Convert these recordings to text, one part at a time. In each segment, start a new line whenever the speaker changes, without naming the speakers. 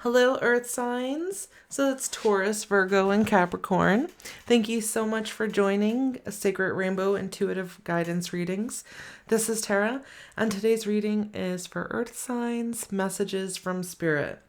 Hello, Earth signs. So it's Taurus, Virgo, and Capricorn. Thank you so much for joining Sacred Rainbow Intuitive Guidance Readings. This is Tara, and today's reading is for Earth signs, messages from Spirit.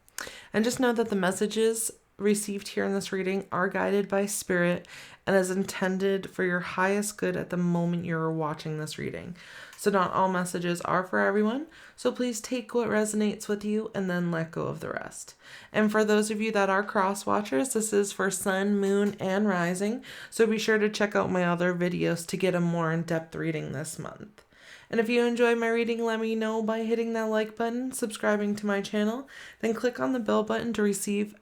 And just know that the messages received here in this reading are guided by Spirit and is intended for your highest good at the moment you're watching this reading. So not all messages are for everyone, so please take what resonates with you and then let go of the rest. And for those of you that are cross watchers, this is for sun, moon, and rising, so be sure to check out my other videos to get a more in-depth reading this month. And if you enjoy my reading, let me know by hitting that like button, subscribing to my channel, then click on the bell button to receive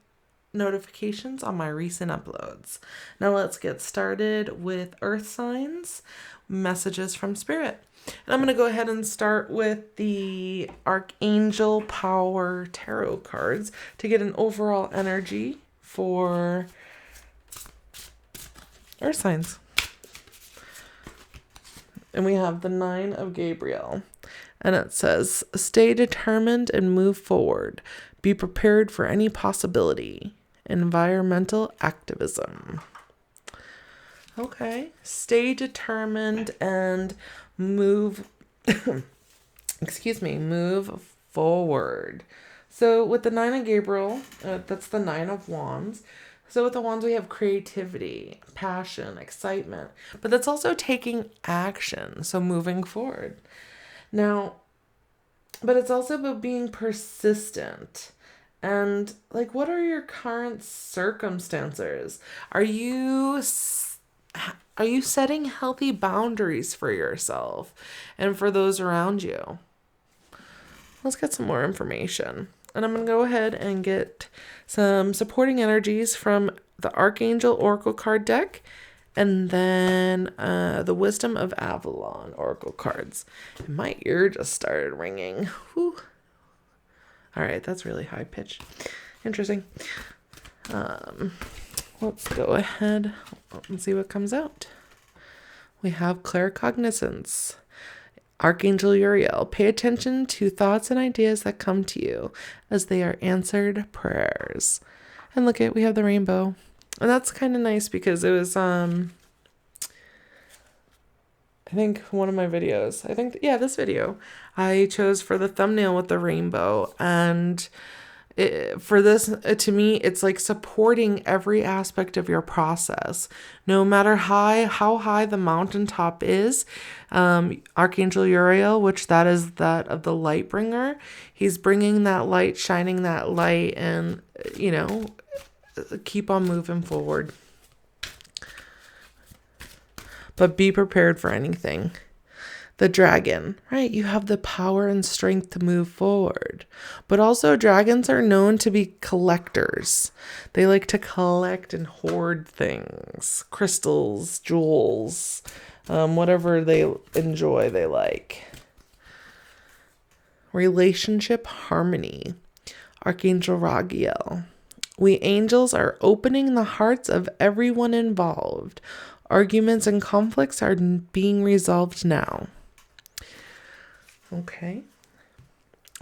notifications on my recent uploads. Now let's get started with Earth signs, messages from Spirit. And I'm going to go ahead and start with the Archangel Power Tarot cards to get an overall energy for Earth signs. And we have the Nine of Gabriel. And it says, stay determined and move forward. Be prepared for any possibility. Environmental activism. Okay. Stay determined and move, move forward. So with the Nine of Gabriel, that's the Nine of Wands. So with the wands, we have creativity, passion, excitement, but that's also taking action. So moving forward. Now, but it's also about being persistent. And like, what are your current circumstances? Are you setting healthy boundaries for yourself and for those around you? Let's get some more information. And I'm going to go ahead and get some supporting energies from the Archangel Oracle card deck and then the Wisdom of Avalon Oracle cards. And my ear just started ringing. Whew. All right, that's really high pitched. Interesting. Let's go ahead and see what comes out. We have claircognizance. Archangel Uriel, pay attention to thoughts and ideas that come to you as they are answered prayers. And look at, we have the rainbow. And that's kind of nice because it was, I think one of my videos, this video, I chose for the thumbnail with the rainbow. And for this, to me, it's like supporting every aspect of your process. No matter how high the mountaintop is, Archangel Uriel, which that is that of the light bringer, he's bringing that light, shining that light, and, keep on moving forward. But be prepared for anything. The dragon, right? You have the power and strength to move forward. But also dragons are known to be collectors. They like to collect and hoard things, crystals, jewels, whatever they enjoy, they like. Relationship harmony. Archangel Ragiel. We angels are opening the hearts of everyone involved. Arguments and conflicts are being resolved now. Okay.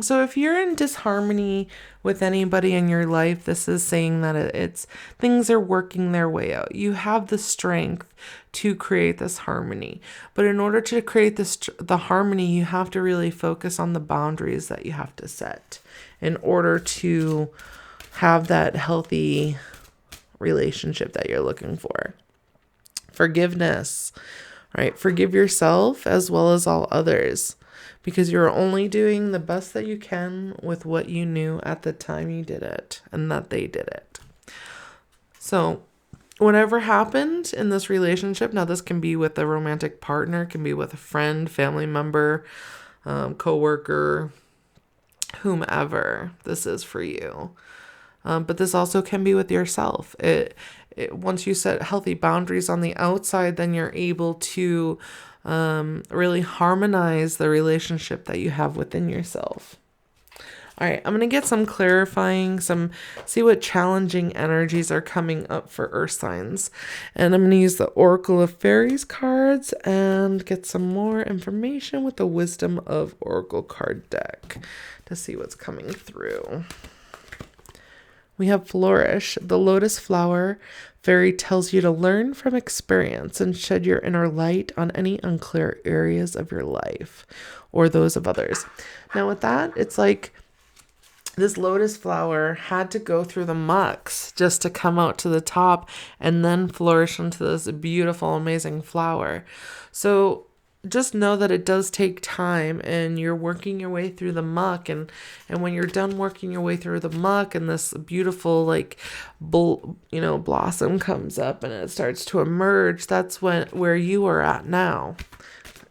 So if you're in disharmony with anybody in your life, this is saying that it's things are working their way out. You have the strength to create this harmony. But in order to create the harmony, you have to really focus on the boundaries that you have to set in order to have that healthy relationship that you're looking for. Forgiveness, right? Forgive yourself as well as all others, because you're only doing the best that you can with what you knew at the time you did it and that they did it. So whatever happened in this relationship, now this can be with a romantic partner, can be with a friend, family member, coworker, whomever this is for you. But this also can be with yourself. Once you set healthy boundaries on the outside, then you're able to really harmonize the relationship that you have within yourself. All right, I'm going to get some clarifying, see what challenging energies are coming up for Earth signs. And I'm going to use the Oracle of Fairies cards and get some more information with the Wisdom of Oracle card deck to see what's coming through. We have flourish. The lotus flower fairy tells you to learn from experience and shed your inner light on any unclear areas of your life or those of others. Now with that, it's like this lotus flower had to go through the mucks just to come out to the top and then flourish into this beautiful, amazing flower. So just know that it does take time, and you're working your way through the muck, and when you're done working your way through the muck and this beautiful blossom comes up and it starts to emerge, that's where you are at now,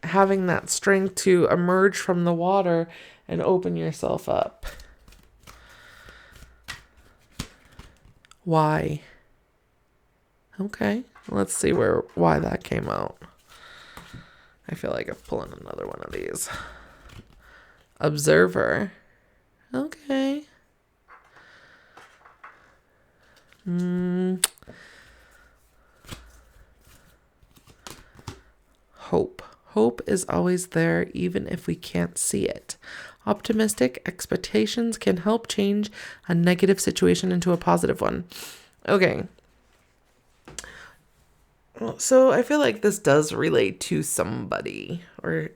having that strength to emerge from the water and open yourself up. Why? Okay, let's see why that came out. I feel like I'm pulling another one of these. Observer. Okay. Hope. Hope is always there, even if we can't see it. Optimistic expectations can help change a negative situation into a positive one. Okay. So I feel like this does relate to somebody, or,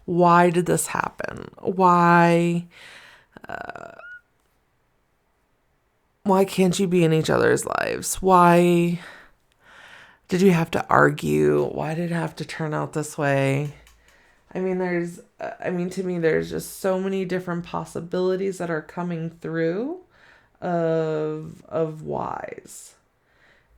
why did this happen? Why can't you be in each other's lives? Why did you have to argue? Why did it have to turn out this way? To me, there's just so many different possibilities that are coming through of whys.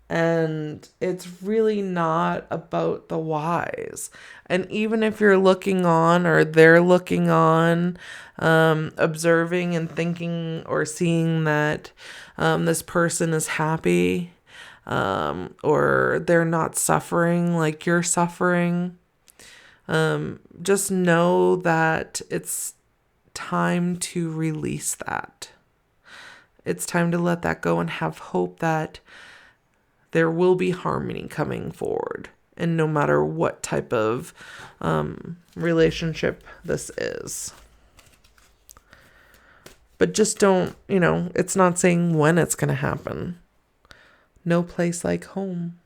And it's really not about the whys. And even if you're looking on, or they're looking on, observing and thinking or seeing that this person is happy, or they're not suffering like you're suffering, just know that it's time to release that. It's time to let that go and have hope that there will be harmony coming forward. And no matter what type of relationship this is. But just don't, it's not saying when it's going to happen. No place like home.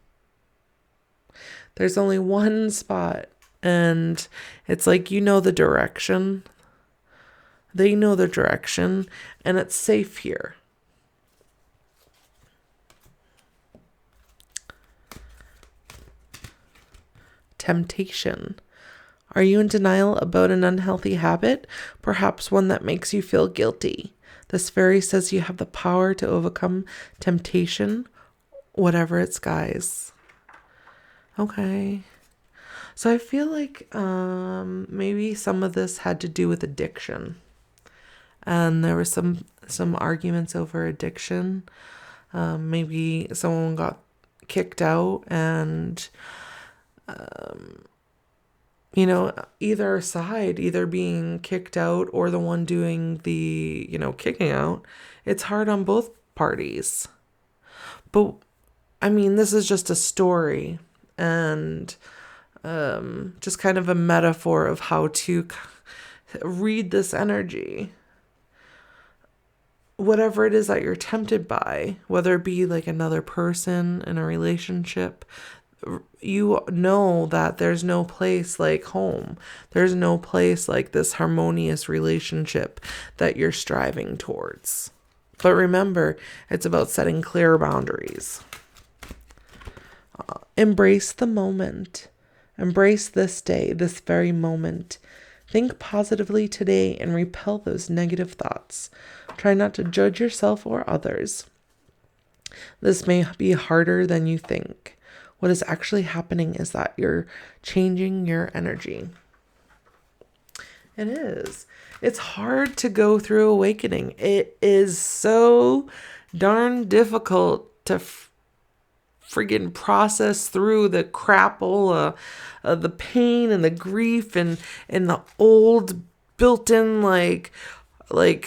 There's only one spot. And it's like, the direction. They know the direction. And it's safe here. Temptation. Are you in denial about an unhealthy habit? Perhaps one that makes you feel guilty. This fairy says you have the power to overcome temptation, whatever its guise. Okay. So I feel like maybe some of this had to do with addiction. And there were some arguments over addiction. Maybe someone got kicked out, and either side, either being kicked out or the one doing the, kicking out, it's hard on both parties. But, this is just a story, and just kind of a metaphor of how to read this energy. Whatever it is that you're tempted by, whether it be like another person in a relationship, you know that there's no place like home. There's no place like this harmonious relationship that you're striving towards. But remember, it's about setting clear boundaries. Embrace the moment. Embrace this day, this very moment. Think positively today and repel those negative thoughts. Try not to judge yourself or others. This may be harder than you think. What is actually happening is that you're changing your energy. It is. It's hard to go through awakening. It is so darn difficult to friggin' process through the crapola, the pain and the grief and the old built-in like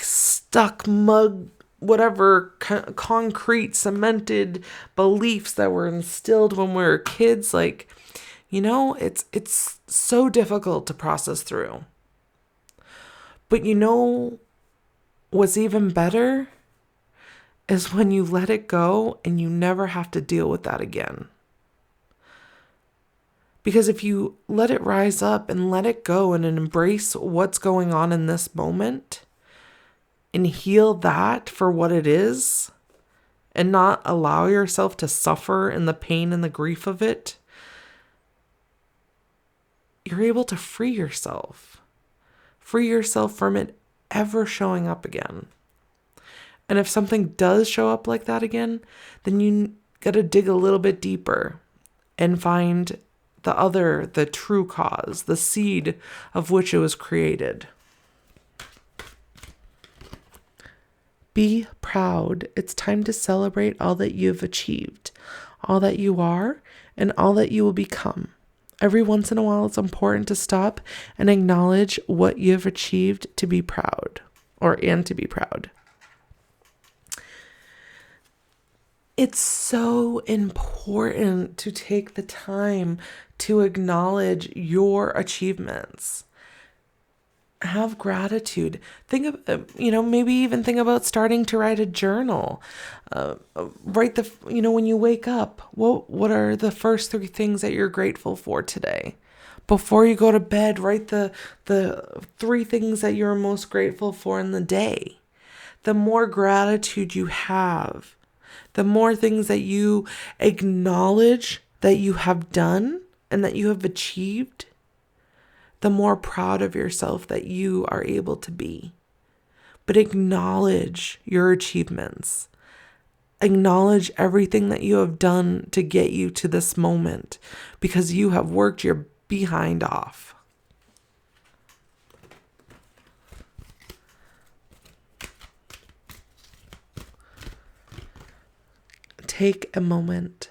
stuck mud, whatever concrete cemented beliefs that were instilled when we were kids. It's so difficult to process through. But what's even better is when you let it go and you never have to deal with that again. Because if you let it rise up and let it go and embrace what's going on in this moment and heal that for what it is and not allow yourself to suffer in the pain and the grief of it, you're able to free yourself. Free yourself from it ever showing up again. And if something does show up like that again, then you got to dig a little bit deeper and find the true cause, the seed of which it was created. Be proud. It's time to celebrate all that you've achieved, all that you are, and all that you will become. Every once in a while, it's important to stop and acknowledge what you've achieved to be proud, and to be proud. It's so important to take the time to acknowledge your achievements. Have gratitude. Think of, maybe even think about starting to write a journal. Write when you wake up, what are the first 3 things that you're grateful for today? Before you go to bed, write the 3 things that you're most grateful for in the day. The more gratitude you have, the more things that you acknowledge that you have done and that you have achieved, the more proud of yourself that you are able to be. But acknowledge your achievements. Acknowledge everything that you have done to get you to this moment, because you have worked your behind off. Take a moment.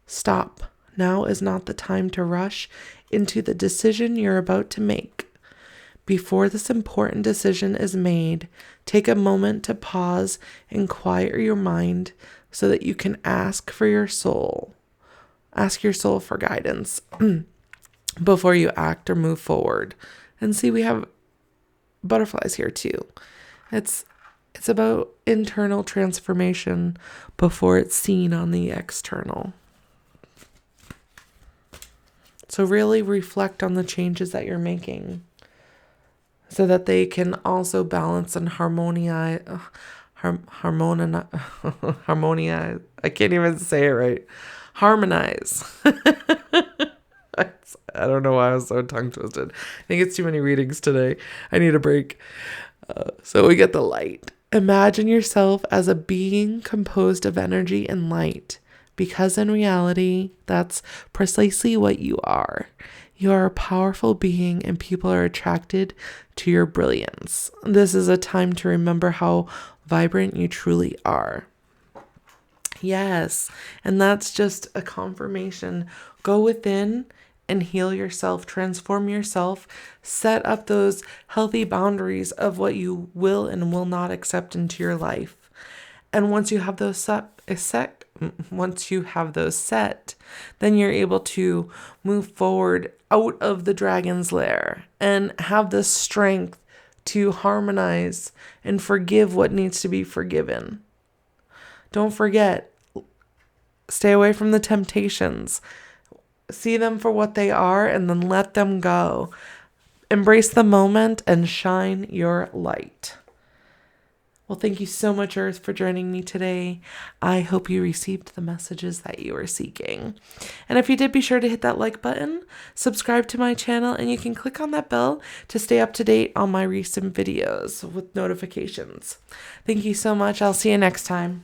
Stop. Now is not the time to rush into the decision you're about to make. Before this important decision is made, take a moment to pause and quiet your mind so that you can ask your soul for guidance before you act or move forward. And see, we have butterflies here too. It's about internal transformation before it's seen on the external. So really reflect on the changes that you're making so that they can also balance and harmonize. I can't even say it right. Harmonize. I don't know why I was so tongue twisted. I think it's too many readings today. I need a break. So we get the light. Imagine yourself as a being composed of energy and light, because in reality, that's precisely what you are. You are a powerful being and people are attracted to your brilliance. This is a time to remember how vibrant you truly are. Yes, and that's just a confirmation. Go within and heal yourself, transform yourself, set up those healthy boundaries of what you will and will not accept into your life. And once you have those set, then you're able to move forward out of the dragon's lair and have the strength to harmonize and forgive what needs to be forgiven. Don't forget, stay away from the temptations. See them for what they are and then let them go. Embrace the moment and shine your light. Well, thank you so much, Earth, for joining me today. I hope you received the messages that you were seeking. And if you did, be sure to hit that like button, subscribe to my channel, and you can click on that bell to stay up to date on my recent videos with notifications. Thank you so much. I'll see you next time.